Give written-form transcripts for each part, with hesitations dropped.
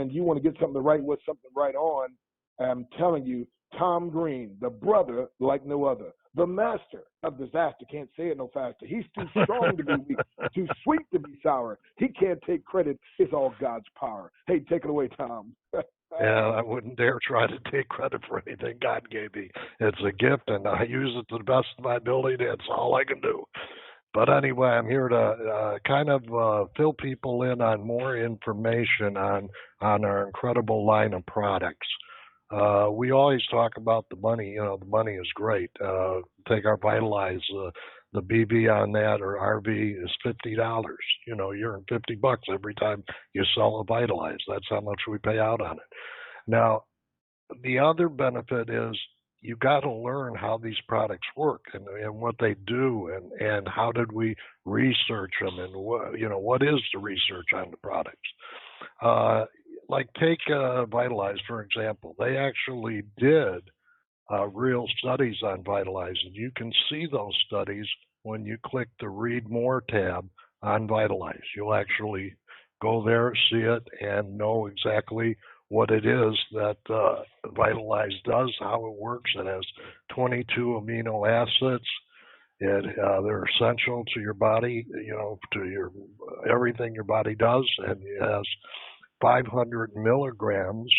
and you want to get something right with something right on, I'm telling you, Tom Green, the brother like no other, the master of disaster, can't say it no faster. He's too strong to be weak, too sweet to be sour. He can't take credit. It's all God's power. Hey, take it away, Tom. Yeah, I wouldn't dare try to take credit for anything God gave me. It's a gift, and I use it to the best of my ability. That's all I can do. But anyway, I'm here to kind of fill people in on more information on our incredible line of products. We always talk about the money. You know, the money is great. Take our Vitalize. The BV on that or RV is $50. You know, you're in $50 every time you sell a Vitalize. That's how much we pay out on it. Now, the other benefit is you got to learn how these products work and what they do and how did we research them and what is the research on the products. Like take Vitalize, for example. They actually did real studies on Vitalize, and you can see those studies when you click the Read More tab on Vitalize. You'll actually go there, see it, and know exactly what it is that Vitalize does, how it works. It has 22 amino acids. They're essential to your body, to your everything your body does, and it has 500 milligrams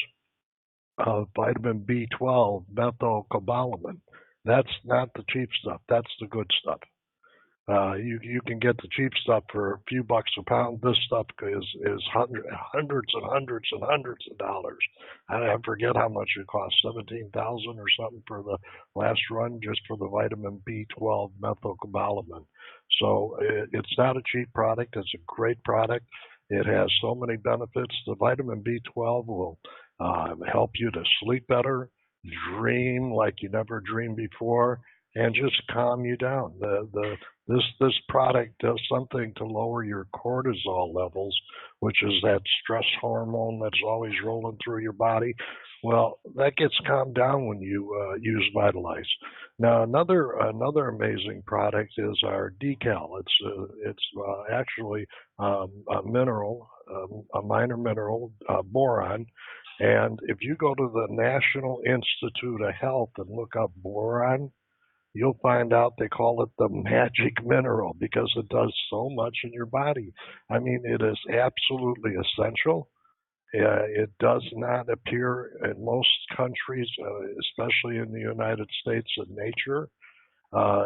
of vitamin B12 methylcobalamin. That's not the cheap stuff. That's the good stuff. You can get the cheap stuff for a few bucks a pound. This stuff is hundreds and hundreds and hundreds of dollars. I forget how much it cost, $17,000 or something for the last run, just for the vitamin B12 methylcobalamin. So it's not a cheap product. It's a great product. It has so many benefits. The vitamin B12 will help you to sleep better, dream like you never dreamed before, and just calm you down. This product does something to lower your cortisol levels, which is that stress hormone that's always rolling through your body. Well, that gets calmed down when you use Vitalize. Now, another amazing product is our decal. It's actually a mineral, a minor mineral, boron. And if you go to the National Institute of Health and look up boron, you'll find out they call it the magic mineral because it does so much in your body. I mean, it is absolutely essential. It does not appear in most countries, especially in the United States, in nature.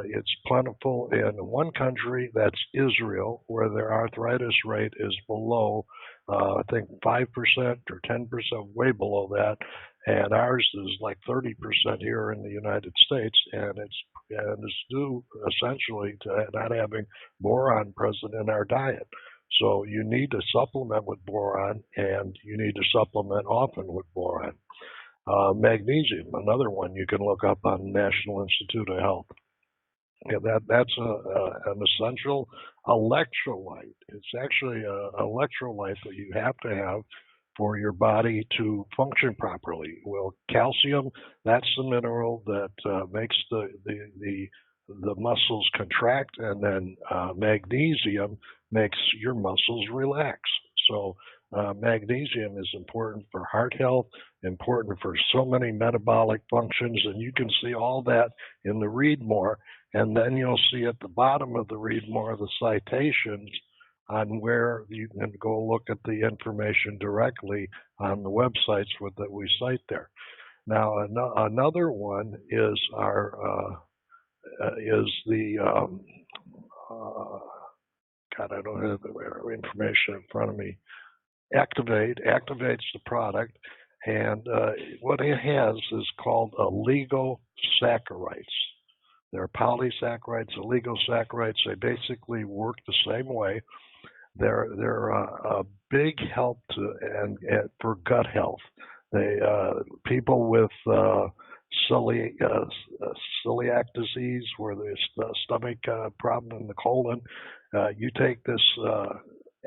It's plentiful in one country, that's Israel, where their arthritis rate is below, I think 5% or 10%, way below that. And ours is like 30% here in the United States, and it's due essentially to not having boron present in our diet. So you need to supplement with boron, and you need to supplement often with boron. Magnesium, another one you can look up on the National Institute of Health. Yeah, that's an essential electrolyte. It's actually an electrolyte that you have to have for your body to function properly. Well, calcium, that's the mineral that makes the muscles contract, and then magnesium makes your muscles relax. So magnesium is important for heart health, important for so many metabolic functions, and you can see all that in the Read More. And then you'll see at the bottom of the Read More the citations on where you can go look at the information directly on the websites that we cite there. Now, another one is God, I don't have the information in front of me. Activates the product, and what it has is called oligosaccharides. They're polysaccharides, oligosaccharides. They basically work the same way. They're a big help for gut health. People with celiac disease, where there's the stomach problem in the colon, you take this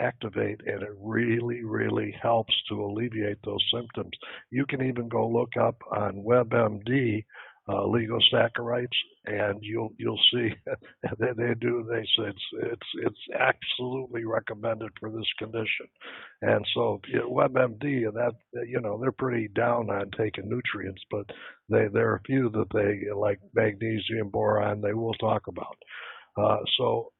Activate, and it really, really helps to alleviate those symptoms. You can even go look up on WebMD oligosaccharides, and you'll see they say it's absolutely recommended for this condition. And so WebMD, and that they're pretty down on taking nutrients, but there are a few that they like magnesium, boron, they will talk about. So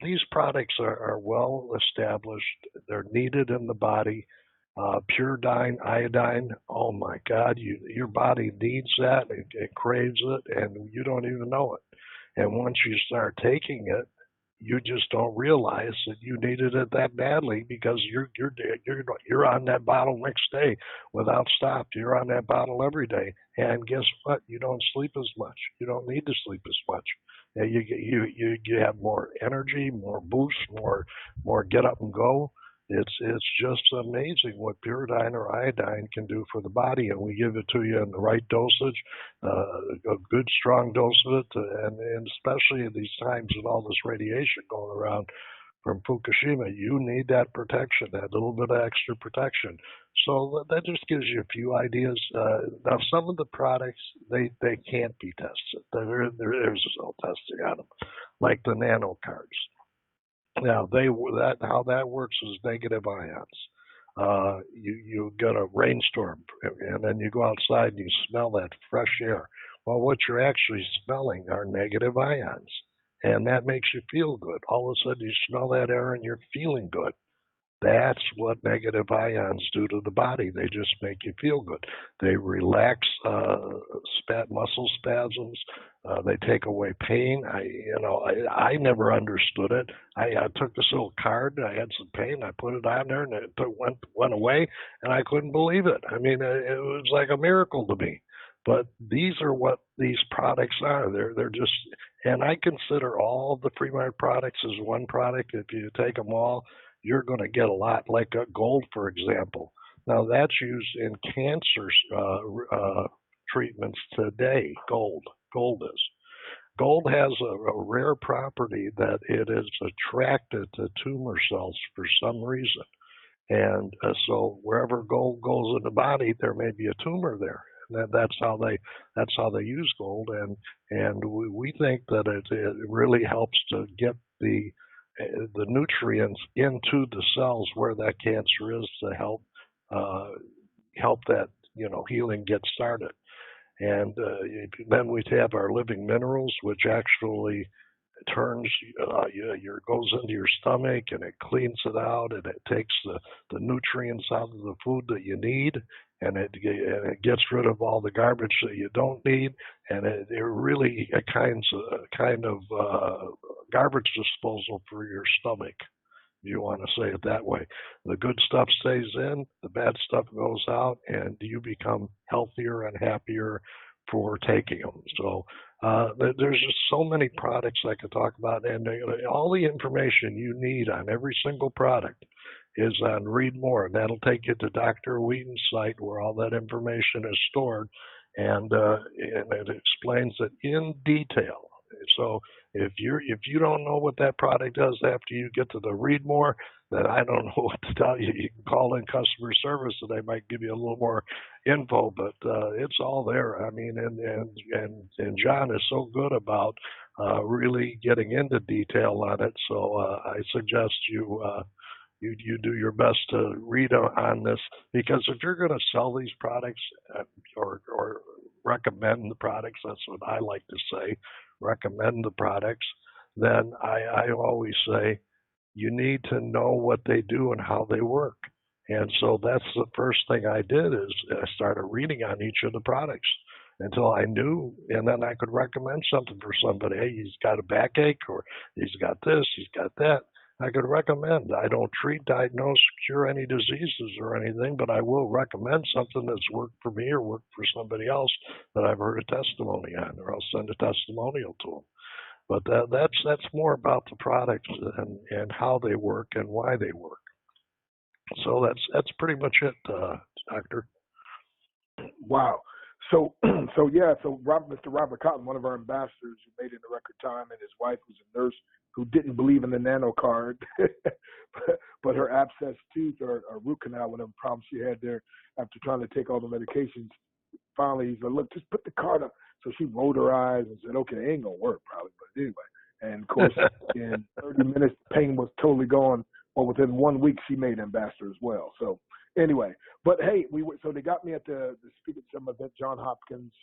these products are well established. They're needed in the body. Puridyne, iodine, oh my God, your body needs that. It craves it, and you don't even know it. And once you start taking it, you just don't realize that you needed it that badly because you're on that bottle next day without stop. You're on that bottle every day, and guess what? You don't sleep as much. You don't need to sleep as much. You have more energy, more boost, more get up and go. It's just amazing what Puridyne or iodine can do for the body, and we give it to you in the right dosage, a good strong dose of it, and especially in these times with all this radiation going around from Fukushima, you need that protection, that little bit of extra protection. So that just gives you a few ideas. Now, some of the products, they can't be tested. There's no testing on them, like the nano cards. Now how that works is negative ions. You get a rainstorm, and then you go outside and you smell that fresh air. Well, what you're actually smelling are negative ions, and that makes you feel good. All of a sudden, you smell that air and you're feeling good. That's what negative ions do to the body. They just make you feel good. They relax muscle spasms. They take away pain. I never understood it. I took this little card. I had some pain. I put it on there, and it went away, and I couldn't believe it. I mean, it was like a miracle to me. But these are what these products are. They're just, and I consider all the Fremont products as one product. If you take them all, you're going to get a lot, like gold, for example. Now, that's used in cancer treatments today, gold is. Gold has a rare property that it is attracted to tumor cells for some reason. And so wherever gold goes in the body, there may be a tumor there. That's how they use gold, and we think that it really helps to get the nutrients into the cells where that cancer is to help that healing get started. And then we have our living minerals, which actually turns goes into your stomach, and it cleans it out, and it takes the nutrients out of the food that you need, and it gets rid of all the garbage that you don't need, and it really a kind of garbage disposal for your stomach, if you want to say it that way. The good stuff stays in, the bad stuff goes out, and you become healthier and happier for taking them. So there's just so many products I could talk about, and all the information you need on every single product is on Read More, and that'll take you to Dr. Wheaton's site where all that information is stored, and it explains it in detail. So if you don't know what that product does after you get to the Read More, then I don't know what to tell you. You can call in customer service, and they might give you a little more info, but it's all there. I mean, and John is so good about really getting into detail on it. So I suggest you do your best to read on this, because if you're going to sell these products or recommend the products, that's what I like to say, recommend the products, then I always say you need to know what they do and how they work. And so that's the first thing I did, is I started reading on each of the products until I knew, and then I could recommend something for somebody. Hey, he's got a backache, or he's got this, he's got that. I could recommend. I don't treat, diagnose, cure any diseases or anything, but I will recommend something that's worked for me or worked for somebody else that I've heard a testimony on, or I'll send a testimonial to them. But that's more about the products and how they work and why they work. So that's pretty much it, Doctor. Wow. So Mr. Robert Cotton, one of our ambassadors who made it in record time, and his wife, who's a nurse, who didn't believe in the nano card, but her abscessed tooth or root canal, whatever problem she had there after trying to take all the medications, finally he said, look, just put the card up. So she rolled her eyes and said, okay, it ain't gonna work probably, but anyway. And of course, in 30 minutes, the pain was totally gone. Well, within 1 week, she made ambassador as well. So anyway, but hey, so they got me at the speak at some event, John Hopkins,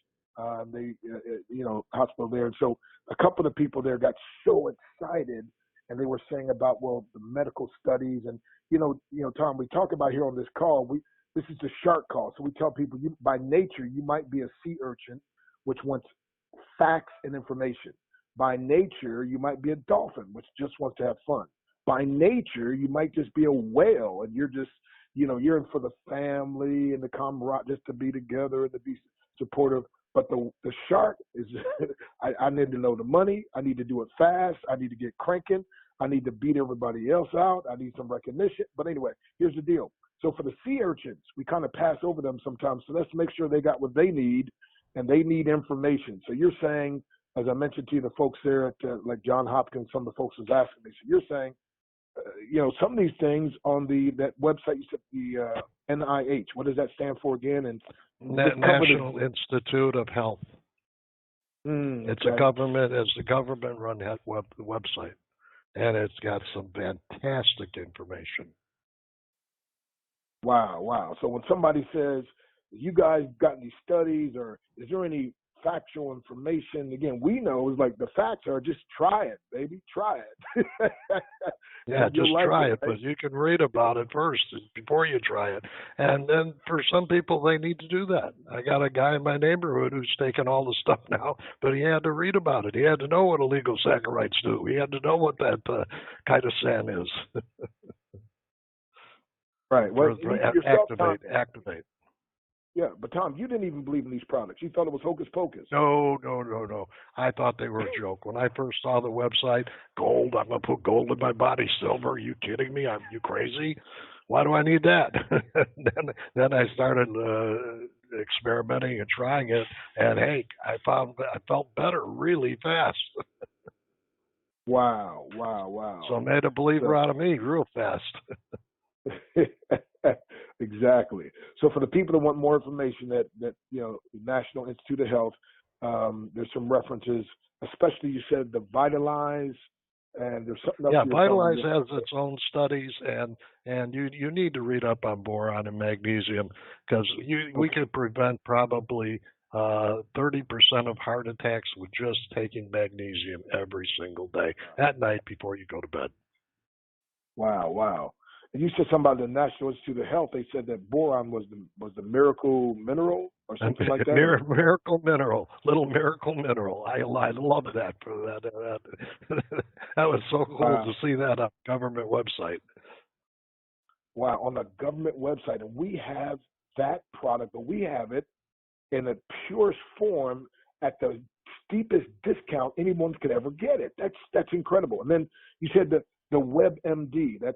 hospital there. And so a couple of people there got so excited, and they were saying about, well, the medical studies. And Tom, we talk about here on this call, this is the shark call. So we tell people, by nature, you might be a sea urchin, which wants facts and information. By nature, you might be a dolphin, which just wants to have fun. By nature, you might just be a whale, and you're just, you're in for the family and the camaraderie, just to be together and to be supportive. But the shark is, I need to know the money. I need to do it fast. I need to get cranking. I need to beat everybody else out. I need some recognition. But anyway, here's the deal. So for the sea urchins, we kind of pass over them sometimes. So let's make sure they got what they need, and they need information. So you're saying, as I mentioned to you, the folks there at like John Hopkins, some of the folks was asking me. So you're saying, some of these things on that website, you said the NIH. What does that stand for again? And National Institute of Health. It's okay. a government-run website, and it's got some fantastic information. Wow. So when somebody says, you guys got any studies, or is there any factual information? Again, we know is like the facts are just try it, baby. Try it. Yeah, just try it, but you can read about it first before you try it. And then for some people, they need to do that. I got a guy in my neighborhood who's taking all the stuff now, but he had to read about it. He had to know what illegal saccharides do. He had to know what that kind of sand is. Right. Well, activate. Yeah, but Tom, you didn't even believe in these products. You thought it was hocus pocus. No. I thought they were a joke. When I first saw the website, gold, I'm going to put gold in my body, silver. Are you kidding me? Are you crazy? Why do I need that? then I started experimenting and trying it, and hey, I felt better really fast. Wow. So I made a believer out of me real fast. Exactly. So for the people that want more information, that National Institute of Health, there's some references, especially you said the Vitalize, and there's something else. Yeah, Vitalize has its own studies, and you need to read up on boron and magnesium, because we could prevent probably 30% of heart attacks with just taking magnesium every single day at night before you go to bed. Wow. And you said something about the National Institute of Health. They said that boron was the miracle mineral or something like that. Miracle mineral, little miracle mineral. I love that for that. That was so cool to see that on a government website. Wow, on a government website, and we have that product, but we have it in the purest form at the steepest discount anyone could ever get it. That's incredible. And then you said that the WebMD, that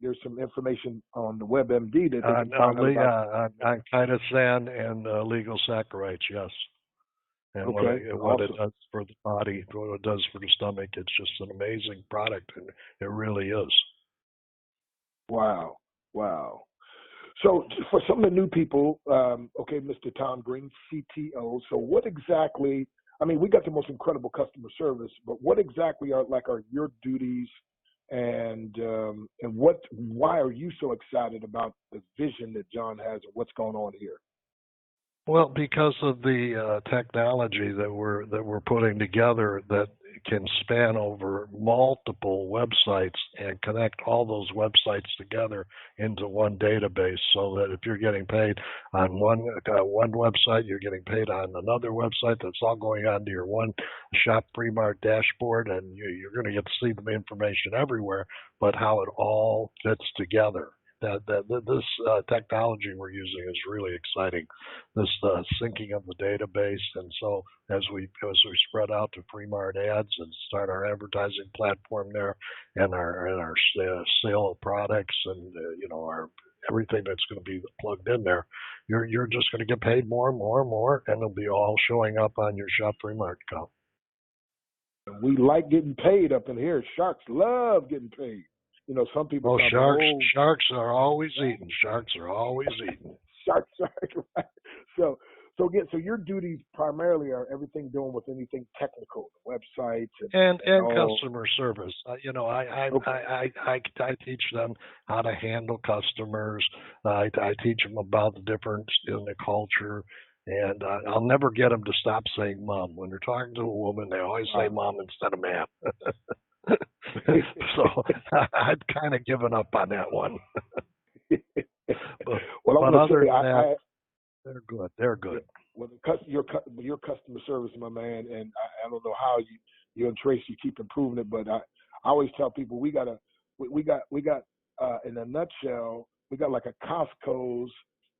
there's some information on the WebMD that they can find out about. On chitosan and legal saccharides, yes. And what it does for the body, what it does for the stomach, it's just an amazing product, and it really is. Wow. So for some of the new people, Mr. Tom Green, CTO, so what exactly, we got the most incredible customer service, but what exactly are your duties, and why are you so excited about the vision that John has and what's going on here? Well, because of the technology that we're putting together that can span over multiple websites and connect all those websites together into one database, so that if you're getting paid on one website, you're getting paid on another website. That's all going onto your one Shop Free Mart dashboard, and you're going to get to see the information everywhere, but how it all fits together. This technology we're using is really exciting. This syncing of the database, and so as we spread out to Free Mart ads and start our advertising platform there, and our sale of products, and our everything that's going to be plugged in there, you're just going to get paid more and more, and it'll be all showing up on your Shop Free Mart account. We like getting paid up in here. Sharks love getting paid. Some people. Oh, sharks are always eating. Sharks are always eating. Sharks, right? So so your duties primarily are everything doing with anything technical, the websites and all. customer service. Okay. I teach them how to handle customers. I teach them about the difference in the culture, and I'll never get them to stop saying "mom" when they're talking to a woman. They always say Wow. "mom" instead of "ma'am." So I've kind of given up on that one. Well, I'm But going to other say, than that, they're good. They're yeah, good. well, your customer service, my man, and I don't know how you and Tracy keep improving it, but I always tell people we got in a nutshell, we got like a Costco's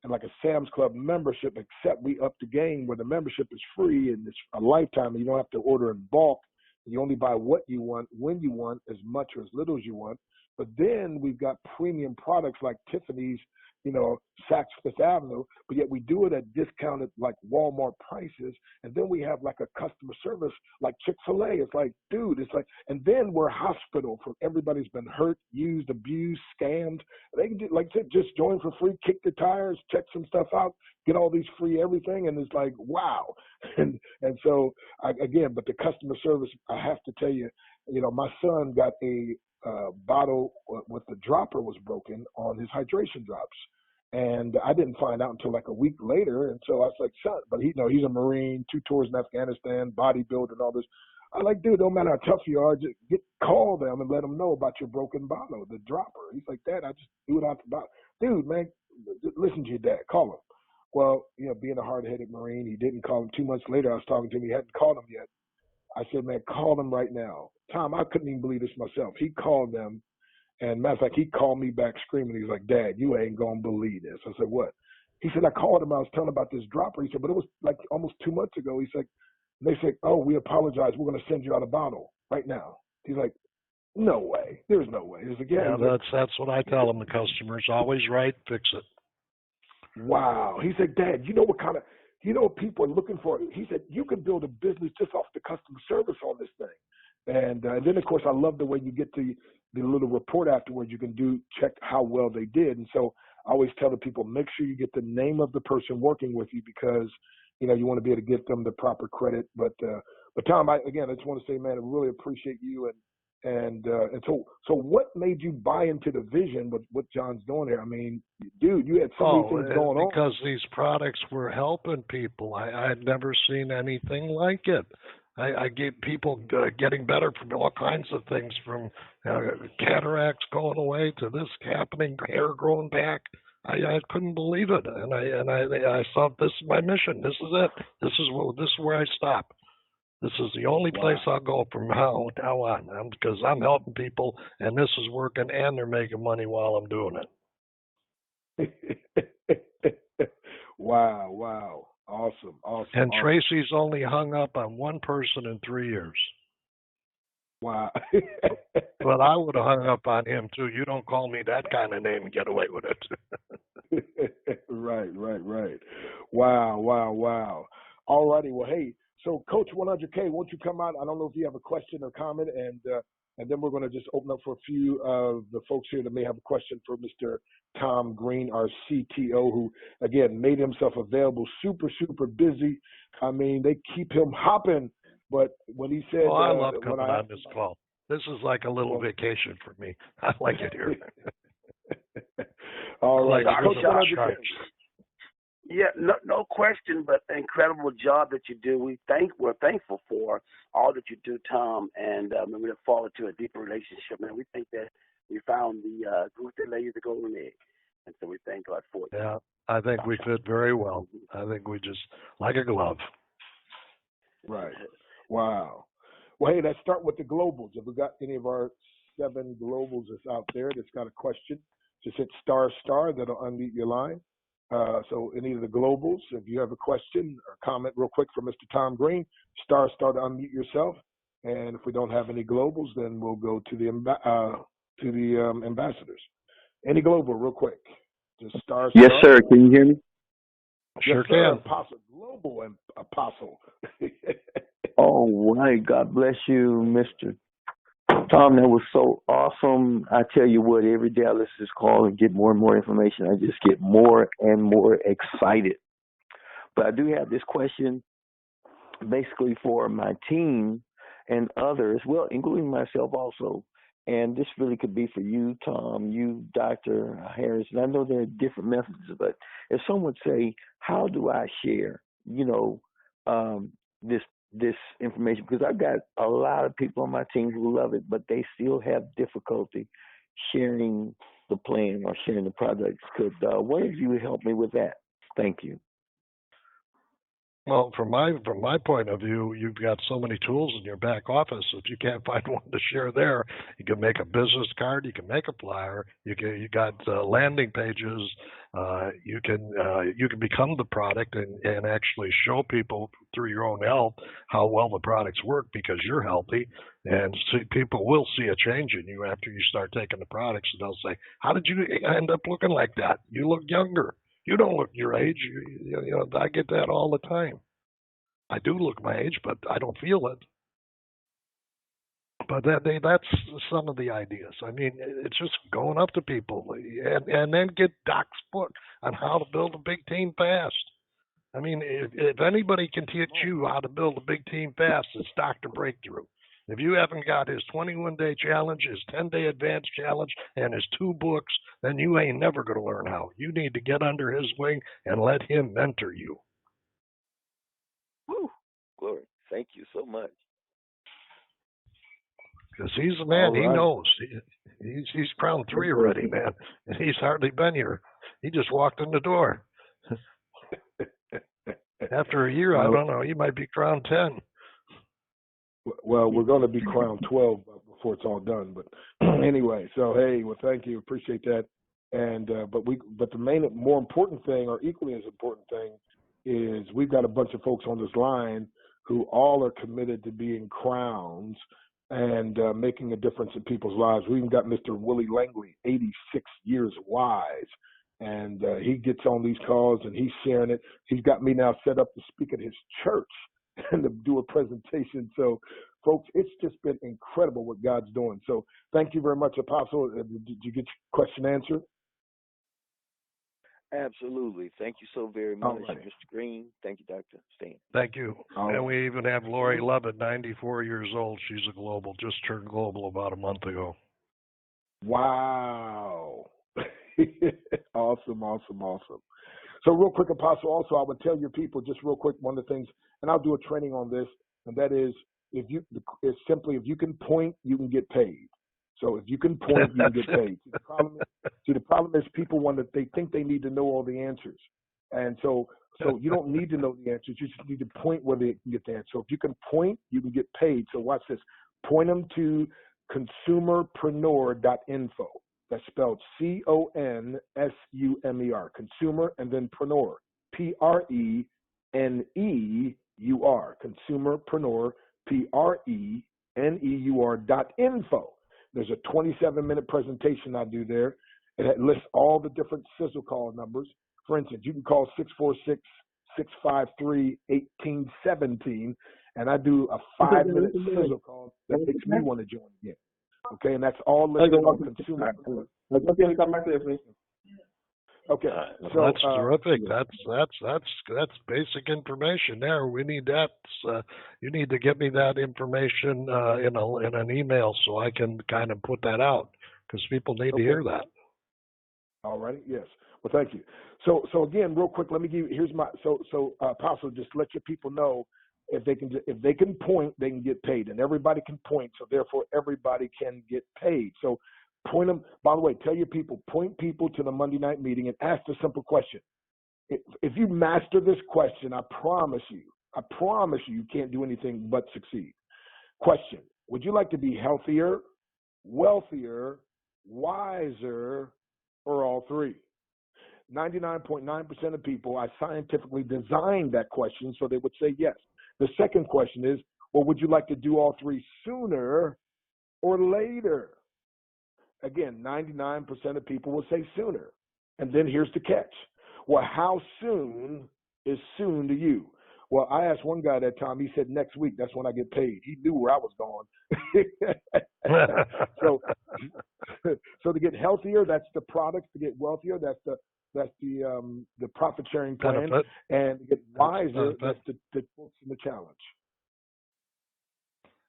and like a Sam's Club membership, except we up the game where the membership is free and it's a lifetime and you don't have to order in bulk. You only buy what you want, when you want, as much or as little as you want. But then we've got premium products like Tiffany's, Saks Fifth Avenue, but yet we do it at discounted like Walmart prices. And then we have like a customer service like Chick-fil-A. It's like, dude, it's like, and then we're a hospital for everybody's been hurt, used, abused, scammed. They can do, like I said, just join for free, kick the tires, check some stuff out, get all these free everything. And it's like, wow. And so, again, but the customer service, I have to tell you, my son got a bottle with the dropper was broken on his hydration drops. And I didn't find out until like a week later. And so I was like, son, but he's a Marine, 2 tours in Afghanistan, bodybuilder and all this. I like, dude, no matter how tough you are, just call them and let them know about your broken bottle, the dropper. He's like, Dad, I just threw it out the bottle. Dude, man, listen to your dad. Call him. Well, being a hard-headed Marine, he didn't call him. 2 months later, I was talking to him. He hadn't called him yet. I said, man, call them right now. Tom, I couldn't even believe this myself. He called them. And matter of fact, he called me back screaming. He was like, Dad, you ain't going to believe this. I said, what? He said, I called him. I was telling him about this dropper. He said, but it was like almost 2 months ago. He's like, they said, oh, we apologize. We're going to send you out a bottle right now. He's like, no way. There's no way. He's like, yeah. Yeah, that's what I tell them. The customer's always right. Fix it. Wow. He said, Dad, what people are looking for? He said, you can build a business just off the customer service on this thing. And then, of course, I love the way you get the little report afterwards. You can check how well they did. And so I always tell the people, make sure you get the name of the person working with you because, you want to be able to get them the proper credit. But Tom, I just want to say, man, I really appreciate you. And so what made you buy into the vision with what John's doing here? I mean, dude, you had so many things going on. Because these products were helping people. I had never seen anything like it. I get people getting better from all kinds of things, from cataracts going away to this happening, hair growing back. I couldn't believe it, and I thought, this is my mission. This is it. This is where I stop. This is the only place I'll go from now on, because I'm helping people, and this is working, and they're making money while I'm doing it. Wow. Awesome. And Tracy's only hung up on one person in 3 years. Wow. But I would have hung up on him too. You don't call me that kind of name and get away with it. Right. Wow. All righty. Well, hey, so Coach 100K, won't you come out? I don't know if you have a question or comment, and then we're going to just open up for a few of the folks here that may have a question for Mr. Tom Green, our CTO, who, again, made himself available, super, super busy. I mean, they keep him hopping. But when he said... I love coming on this call. This is like a little vacation for me. I like it here. All right. Coach 100K. Yeah, no question, but incredible job that you do. We're thankful for all that you do, Tom, and we look forward to a deeper relationship. And we think that we found the group that lays the golden egg, and so we thank God for it. Yeah, I think we fit very well. I think we just like a glove. Right. Wow. Well, hey, let's start with the globals. If we got any of our 7 globals that's out there that's got a question, just hit ***. That'll unmute your line. So any of the globals, if you have a question or comment real quick for Mr. Tom Green, *** to unmute yourself. And if we don't have any globals, then we'll go to the ambassadors. Any global real quick? Just ***. Yes, sir. Can you hear me? Sure yes, sir. can. Apostle, global and apostle. All right. God bless you, Mr. Tom. That was so awesome. I tell you what, every day I listen to this call and get more and more information, I just get more and more excited. But I do have this question basically for my team and others, well, including myself also. And this really could be for you, Tom, you, Dr. Harris. And I know there are different methods, but if someone would say, how do I share, this information? Because I've got a lot of people on my team who love it, but they still have difficulty sharing the plan or sharing the products. Could one of you help me with that? Thank you. Well, from my point of view, you've got so many tools in your back office. If you can't find one to share there, you can make a business card, you can make a flyer, you got landing pages. You can become the product and actually show people through your own health how well the products work because you're healthy, and people will see a change in you after you start taking the products, and they'll say, "How did you end up looking like that? You look younger. You don't look your age." I get that all the time. I do look my age, but I don't feel it. But that's some of the ideas. I mean, it's just going up to people and then get Doc's book on how to build a big team fast. I mean, if anybody can teach you how to build a big team fast, it's Dr. Breakthrough. If you haven't got his 21-day challenge, his 10-day advanced challenge, and his 2 books, then you ain't never going to learn how. You need to get under his wing and let him mentor you. Woo, glory. Thank you so much. Because he's a man, Right. he knows. He's crowned 3 already, man. And he's hardly been here. He just walked in the door. After a year, I don't know, he might be crowned 10. Well, we're going to be crowned 12 before it's all done. But anyway, so hey, well, thank you, appreciate that. And but the more important thing, or equally as important thing, is we've got a bunch of folks on this line who all are committed to being crowns and making a difference in people's lives. We even got Mr. Willie Langley, 86 years wise, and he gets on these calls and he's sharing it. He's got me now set up to speak at his church and to do a presentation. So, folks, it's just been incredible what God's doing. So thank you very much, Apostle. Did you get your question answered? Absolutely. Thank you so very much, Right. Mr. Green. Thank you, Dr. Stan. Thank you. And we even have Lori Lovett, 94 years old. She's a global, just turned global about a month ago. Wow. Awesome. So real quick, Apostle, also I would tell your people just real quick, one of the things, and I'll do a training on this, and that is if you can point, you can get paid. So if you can point, you can get paid. The problem is people they think they need to know all the answers. And so you don't need to know the answers. You just need to point where they can get the answer. So if you can point, you can get paid. So watch this. Point them to consumerpreneur.info. That's spelled CONSUMER, consumer, and then preneur, PRENEUR, consumerpreneur, PRENEUR.info. There's a 27-minute presentation I do there. It lists all the different sizzle call numbers. For instance, you can call 646-653-1817, and I do a 5-minute sizzle call that makes me want to join again. Okay, and that's all listed on consumer. Okay, so that's terrific. That's basic information there. We need that. You need to get me that information in an email so I can kind of put that out because people need to hear that. All righty. Yes. Well, thank you. So again, real quick, let me give you. Here's my Apostle. Just let your people know if they can point, they can get paid, and everybody can point. So therefore, everybody can get paid. So point them. By the way, tell your people, point people to the Monday night meeting and ask the simple question. If you master this question, I promise you, you can't do anything but succeed. Question: would you like to be healthier, wealthier, wiser, or all 3? 99.9% of people, I scientifically designed that question so they would say yes. The second question is, well, would you like to do all 3 sooner or later? Again, 99% of people will say sooner. And then here's the catch. Well, how soon is soon to you? Well, I asked one guy that time, he said next week, that's when I get paid. He knew where I was going. So to get healthier, that's the products. To get wealthier, that's the That's the profit sharing plan. Benefit. And to get wiser, Benefit. that's the books and the challenge.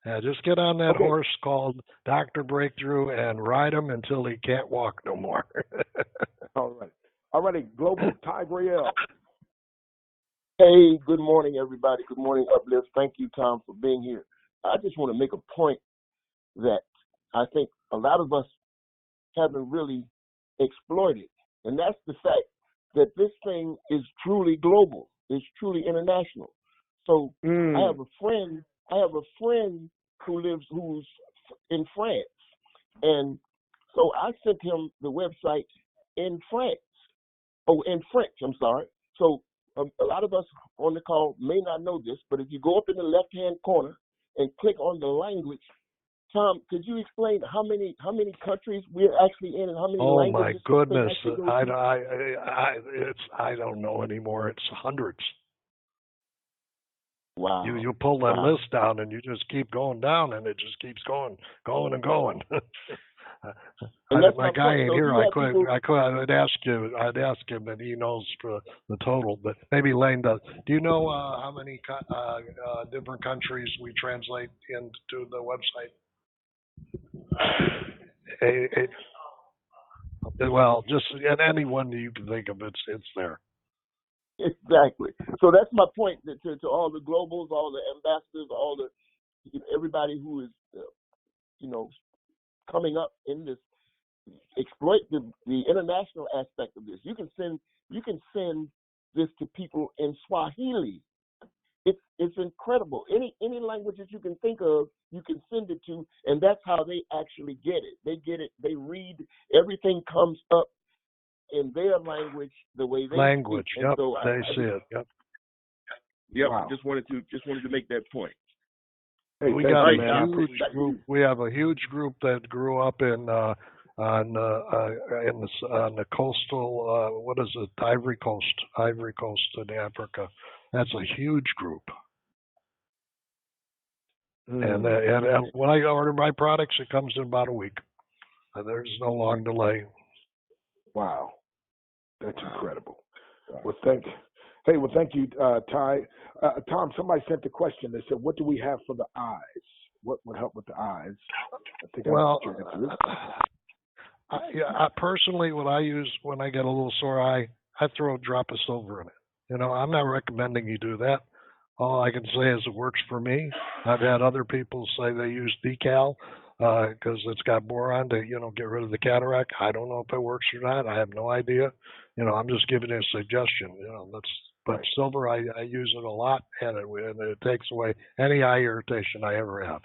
Yeah, just get on that Okay. horse called Dr. Breakthrough and ride him until he can't walk no more. All right. All righty. Global Ty Grael. Hey, good morning, everybody. Good morning, Uplift. Thank you, Tom, for being here. I just want to make a point that I think a lot of us haven't really exploited, and that's the fact that this thing is truly global. It's truly international. So I have a friend who's in France, and so I sent him the website in France. Oh, in French, I'm sorry. So a lot of us on the call may not know this, but if you go up in the left-hand corner and click on the language, Tom, could you explain how many countries we're actually in and how many Oh languages? my goodness, I don't know anymore. It's hundreds. Wow. You pull that list down and you just keep going down and it just keeps going and going. My guy ain't here. I'd ask him, and he knows for the total. But maybe Lane does. Do you know how many different countries we translate into the website? Well, just anyone you can think of, it's there. Exactly. So that's my point to all the globals, all the ambassadors, everybody who is, coming up in this. Exploit the international aspect of this. You can send this to people in Swahili. It's incredible. Any language that you can think of, you can send it to, and that's how they actually get it. They get it. They read. Everything comes up in their language, the way they language. speak. Yep, so they see it. Yep. Yep. Wow. Just wanted to make that point. Hey, we got a huge group. We have a huge group that grew up on the coastal. What is it? Ivory Coast in Africa. That's a huge group. And when I order my products, it comes in about a week. There's no long delay. Wow, that's incredible. Well, thank you, Ty. Tom, somebody sent the question. They said, "What do we have for the eyes? What would help with the eyes?" I think I personally, what I use when I get a little sore eye, I throw a drop of silver in it. I'm not recommending you do that. All I can say is it works for me. I've had other people say they use decal because it's got boron to, get rid of the cataract. I don't know if it works or not. I have no idea. I'm just giving you a suggestion. But silver, I use it a lot, and it takes away any eye irritation I ever have.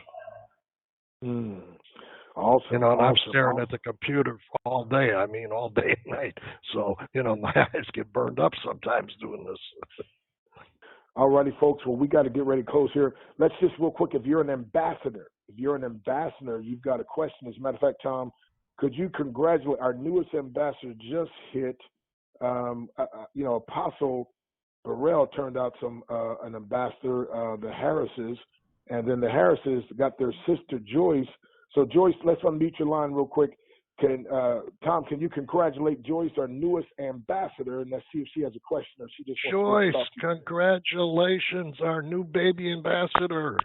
Awesome. I'm staring at the computer all day. I mean, all day and night. So, my eyes get burned up sometimes doing this. All righty, folks. Well, we got to get ready to close here. Let's just real quick. If you're an ambassador, you've got a question. As a matter of fact, Tom, could you congratulate our newest ambassador? Just hit, Apostle Burrell turned out an ambassador, the Harrises, and then the Harrises got their sister Joyce. So Joyce, let's unmute your line real quick. Tom, can you congratulate Joyce, our newest ambassador, and let's see if she has a question or she just wants Joyce, congratulations, our new baby ambassador.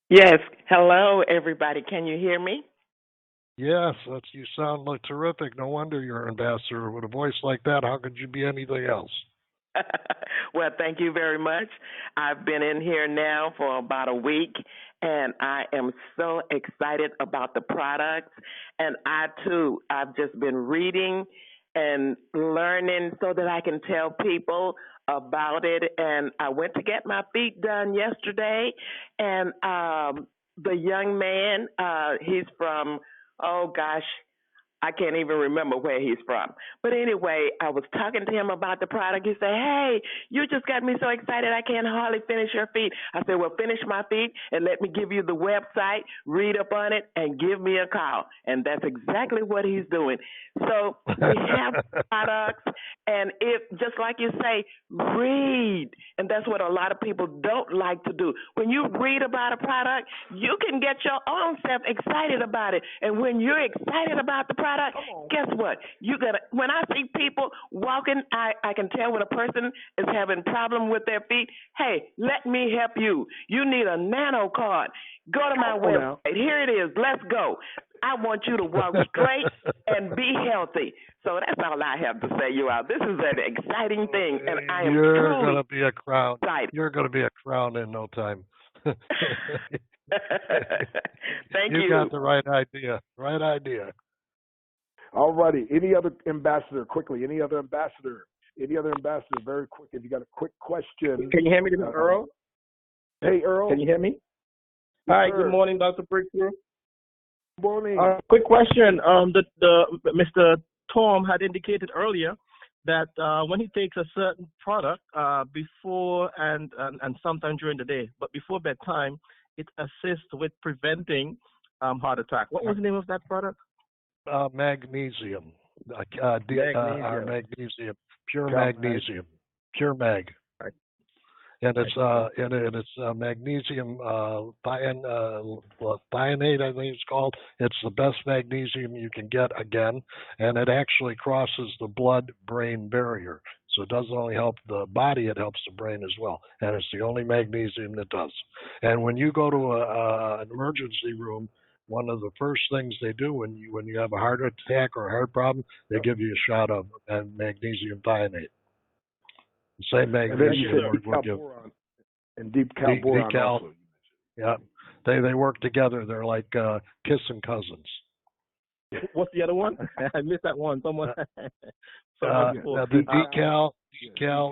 Yes. Hello, everybody. Can you hear me? Yes, you sound like terrific. No wonder you're an ambassador. With a voice like that, how could you be anything else? Well, thank you very much. I've been in here now for about a week, and I am so excited about the products. And I've just been reading and learning so that I can tell people about it. And I went to get my feet done yesterday, and the young man, he's from, I can't even remember where he's from. But anyway, I was talking to him about the product. He said, "Hey, you just got me so excited I can't hardly finish your feet." I said, "Well, finish my feet and let me give you the website, read up on it, and give me a call." And that's exactly what he's doing. So we have products, and just like you say, read. And that's what a lot of people don't like to do. When you read about a product, you can get your own self excited about it. And when you're excited about the product, product, guess what? When I see people walking, I can tell when a person is having problem with their feet. Hey, let me help you. You need a nano card. Go to my website. Here it is. Let's go. I want you to walk straight and be healthy. So that's all I have to say, you all. This is an exciting thing, and I am You're truly going to be a crown. excited. You're going to be a crown in no time. Thank you. You got the right idea. Right idea. All righty. Any other ambassador, quickly? Any other ambassador? Very quick. If you got a quick question. Can you hear me, this is Earl? Hey, Earl. Can you hear me? Hi, good morning, Dr. Breakthrough. Good morning. Quick question. The Mr. Tom had indicated earlier that when he takes a certain product before and sometime during the day, but before bedtime, it assists with preventing heart attack. What was the name of that product? Magnesium. Our magnesium. Pure magnesium. Pure mag. Right. And it's magnesium thionate, I think it's called. It's the best magnesium you can get again, and it actually crosses the blood-brain barrier. So it doesn't only help the body, it helps the brain as well. And it's the only magnesium that does. And when you go to an emergency room, one of the first things they do when you have a heart attack or a heart problem, they give you a shot of magnesium thionate. The same magnesium we'll give. And deep boron also. Yeah, they work together. They're like kissing cousins. What's the other one? I missed that one. Someone. The decal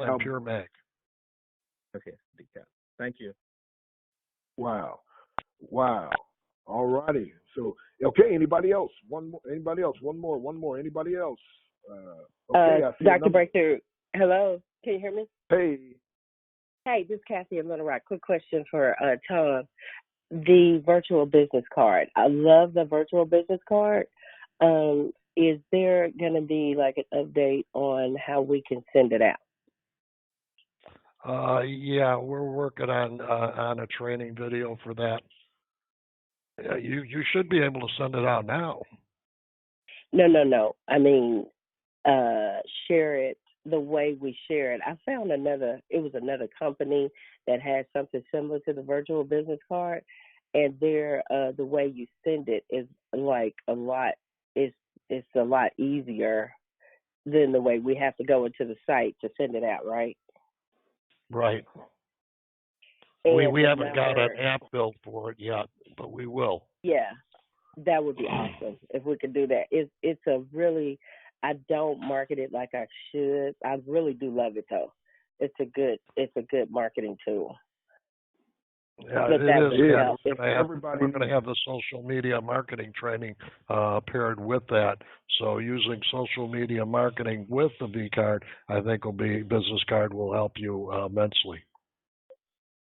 and pure mag. Okay, decal. Thank you. Wow. All righty. So, okay, anybody else? One more. Anybody else? One more. Anybody else? Okay, Dr. Breakthrough, hello. Can you hear me? Hey, this is Kathy in Little Rock. Quick question for Tom. The virtual business card. I love the virtual business card. Is there going to be like an update on how we can send it out? Yeah, we're working on a training video for that. You should be able to send it out now. No. I mean, share it the way we share it. I found another company that has something similar to the virtual business card, and the way you send it is like it's a lot easier than the way we have to go into the site to send it out, right? Right. We haven't got an app built for it yet, but we will. Yeah, that would be awesome if we could do that. It's a really, I don't market it like I should. I really do love it though. It's a good marketing tool. Yeah, it is. We're going to have the social media marketing training paired with that. So using social media marketing with the V card, I think business card will help you immensely.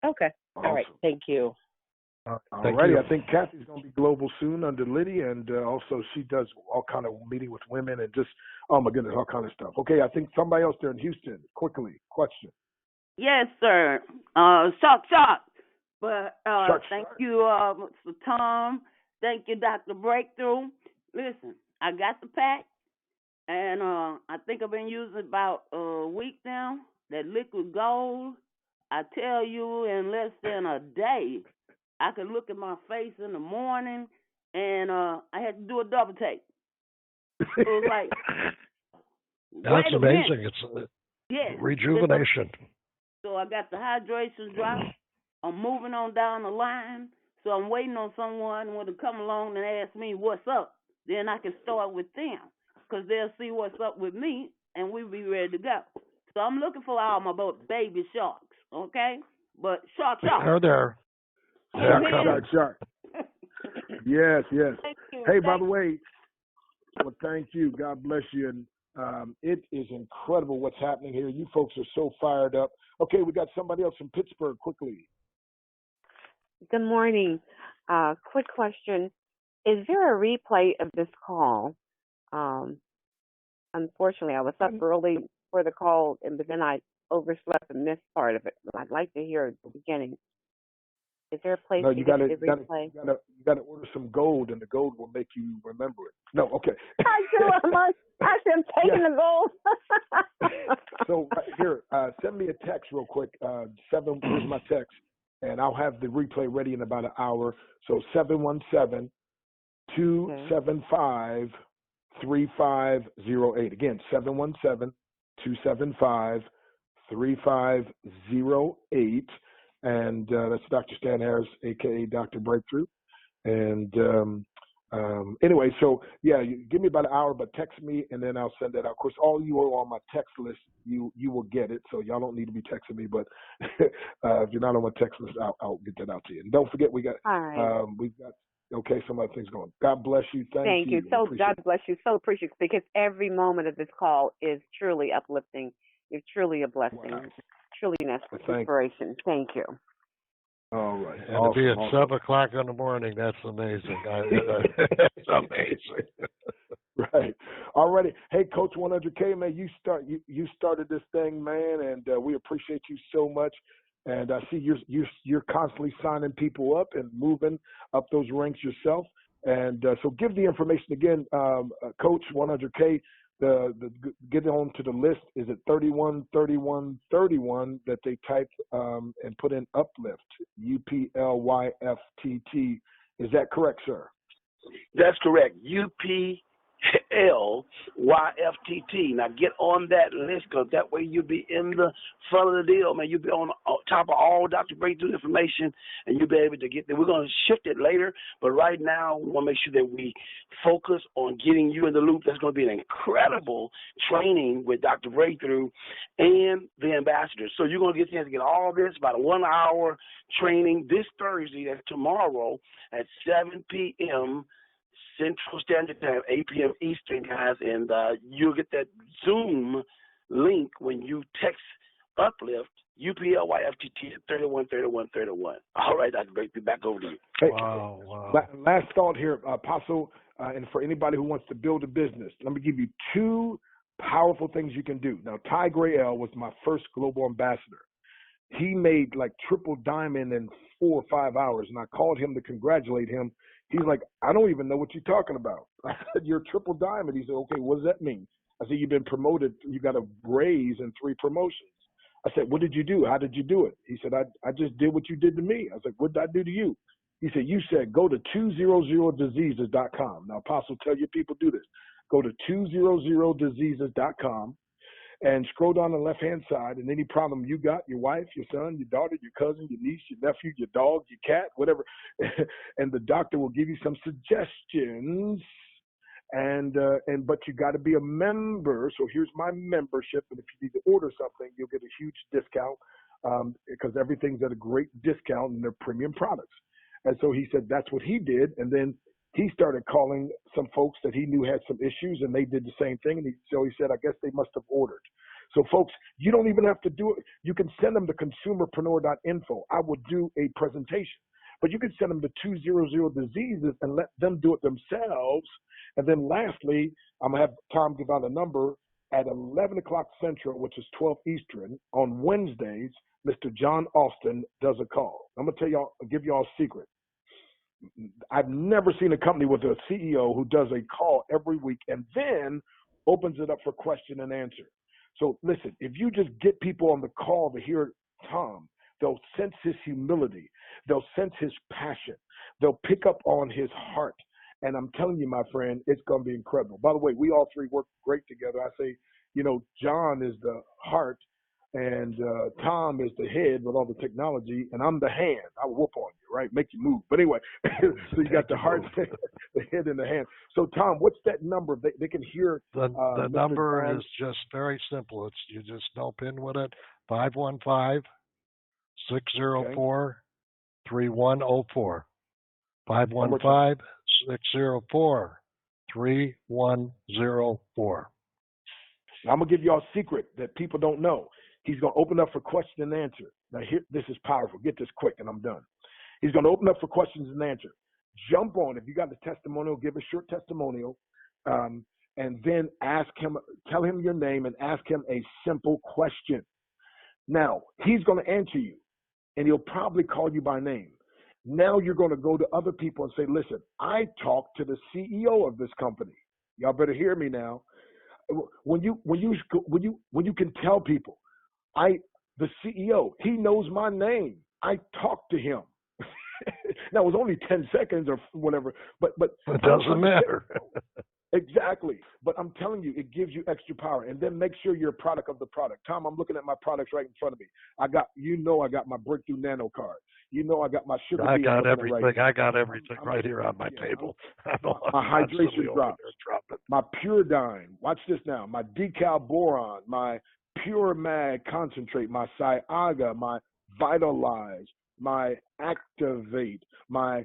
Okay. Awesome. All right. Thank you. All righty. I think Kathy's going to be global soon under Lydia, and also she does all kind of meeting with women and just, oh my goodness, all kind of stuff. Okay, I think somebody else there in Houston. Quickly, question. Yes, sir. Shock. But thank you, Mr. Tom. Thank you, Dr. Breakthrough. Listen, I got the pack, and I think I've been using it about a week now. That liquid gold, I tell you, in less than a day, I could look at my face in the morning, and I had to do a double take. It was like, that's amazing. It's rejuvenation. So I got the hydration drop. I'm moving on down the line, so I'm waiting on someone to come along and ask me what's up. Then I can start with them, because they'll see what's up with me, and we'll be ready to go. So I'm looking for all my baby sharks, okay? But shark. They're there. Shark. Yes. Thank you. Hey, by the way, well, thank you. God bless you. And it is incredible what's happening here. You folks are so fired up. Okay, we got somebody else from Pittsburgh. Quickly. Good morning. Quick question. Is there a replay of this call? Unfortunately, I was up early for the call, but then I overslept and missed part of it. I'd like to hear the beginning. Is there a place No, to you get gotta, the you gotta, replay? you gotta order some gold, and the gold will make you remember it. No, okay. I do. I should have taken the gold. So here, send me a text real quick. Here's my text, and I'll have the replay ready in about an hour. So 717-275-3508. Again, 717-275-3508. And that's Dr. Stan Harris, a.k.a. Dr. Breakthrough. And anyway, so yeah, give me about an hour, but text me, and then I'll send that out. Of course, all you are on my text list, you will get it. So y'all don't need to be texting me, but if you're not on my text list, I'll get that out to you. And don't forget, we've got some other things going. God bless you. Thank you. So God bless you. So appreciate it, because every moment of this call is truly uplifting. You're truly a blessing. Wow. Truly an inspiration. Thank you. All right. And to be at 7 o'clock in the morning, that's amazing. That's amazing. Right. All righty. Hey, Coach 100K, man, you started this thing, man, and we appreciate you so much. And I see you're constantly signing people up and moving up those ranks yourself. And so give the information again, Coach 100K. Get on to the list. Is it 313131 that they type and put in Uplift, UPLYFTT? Is that correct, sir? That's correct. UPLYFTT. Now get on that list, because that way you'll be in the front of the deal, man. You'll be on top of all Dr. Breakthrough information, and you'll be able to get there. We're going to shift it later, but right now we want to make sure that we focus on getting you in the loop. That's going to be an incredible training with Dr. Breakthrough and the ambassadors. So you're going to get a chance to get all this, about a 1 hour training this Thursday, that's tomorrow at 7 p.m. Central Standard Time, 8 p.m. Eastern, guys, and you'll get that Zoom link when you text Uplift, UPLYFTT, 313131. All right, Dr. Breakthrough, back over to you. Hey, wow. Last thought here, Apostle, and for anybody who wants to build a business, let me give you two powerful things you can do. Now, Ty Grael was my first global ambassador. He made like triple diamond in 4 or 5 hours, and I called him to congratulate him. He's like, I don't even know what you're talking about. I said, you're triple diamond. He said, okay, what does that mean? I said, you've been promoted. You got a raise and 3 promotions. I said, what did you do? How did you do it? He said, I just did what you did to me. I was like, what did I do to you? He said, you said, go to 200diseases.com. Now, Apostle, tell your people do this. Go to 200diseases.com. and scroll down the left-hand side, and any problem you got, your wife, your son, your daughter, your cousin, your niece, your nephew, your dog, your cat, whatever, and the doctor will give you some suggestions. But you got to be a member. So here's my membership, and if you need to order something, you'll get a huge discount because everything's at a great discount and they're premium products. And so he said that's what he did, and then he started calling some folks that he knew had some issues, and they did the same thing. And so he said, I guess they must have ordered. So, folks, you don't even have to do it. You can send them to consumerpreneur.info. I will do a presentation. But you can send them to 200 Diseases and let them do it themselves. And then lastly, I'm going to have Tom give out a number at 11 o'clock Central, which is 12 Eastern. On Wednesdays, Mr. John Austin does a call. I'm going to give y'all a secret. I've never seen a company with a CEO who does a call every week and then opens it up for question and answer. So listen, if you just get people on the call to hear Tom, they'll sense his humility. They'll sense his passion. They'll pick up on his heart. And I'm telling you, my friend, it's going to be incredible. By the way, we all three work great together. I say, John is the heart, and Tom is the head with all the technology, and I'm the hand. I will whoop on you, right? Make you move. But anyway, so you got the heart, the head, and the hand. So, Tom, what's that number? They can hear. The number is just very simple. You just dope in with it, 515-604-3104. 515-604-3104. I'm going to give you all a secret that people don't know. He's going to open up for question and answer. Now, this is powerful. Get this quick, and I'm done. He's going to open up for questions and answer. Jump on. If you got the testimonial, give a short testimonial, and then tell him your name and ask him a simple question. Now, he's going to answer you, and he'll probably call you by name. Now you're going to go to other people and say, listen, I talked to the CEO of this company. Y'all better hear me now. When you can tell people, the CEO, he knows my name. I talked to him. Now it was only 10 seconds or whatever, but it doesn't matter. Exactly. But I'm telling you, it gives you extra power. And then make sure you're a product of the product. Tom, I'm looking at my products right in front of me. I got my Breakthrough Nano card. I got my sugar. I got everything. Right. I got everything right here on my table. My hydration drop. My Pure Dine. Watch this now. My Decal Boron. My Pure Mag Concentrate. My Sciaga. My Vitalize. My Activate. My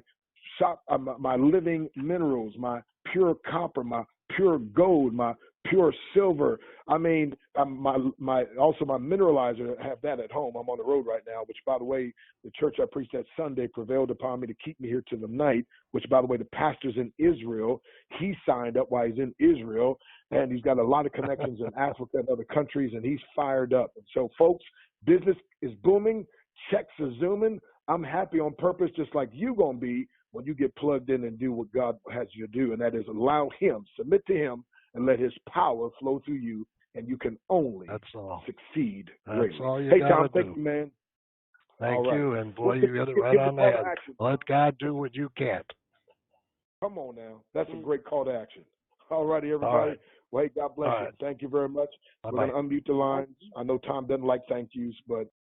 Living Minerals. My Pure Copper. My Pure Gold. My Pure Silver. I mean, my mineralizer. I have that at home. I'm on the road right now, which, by the way, the church I preached that Sunday prevailed upon me to keep me here to the night, which, by the way, the pastor's in Israel. He signed up while he's in Israel, and he's got a lot of connections in Africa and other countries, and he's fired up. And so, folks, business is booming. Checks are zooming. I'm happy on purpose, just like you going to be when you get plugged in and do what God has you to do, and that is allow him, submit to him, and let his power flow through you, and you can only succeed greatly. That's all you hey, gotta Tom, do. thank you, man. Thank you, and boy, you hit it right on the head. Let God do what you can't. Come on now. That's a great call to action. All righty, everybody. All right. Well, hey, God bless All you. right. Thank you very much. Bye-bye. We're going to unmute the lines. I know Tom doesn't like thank yous, but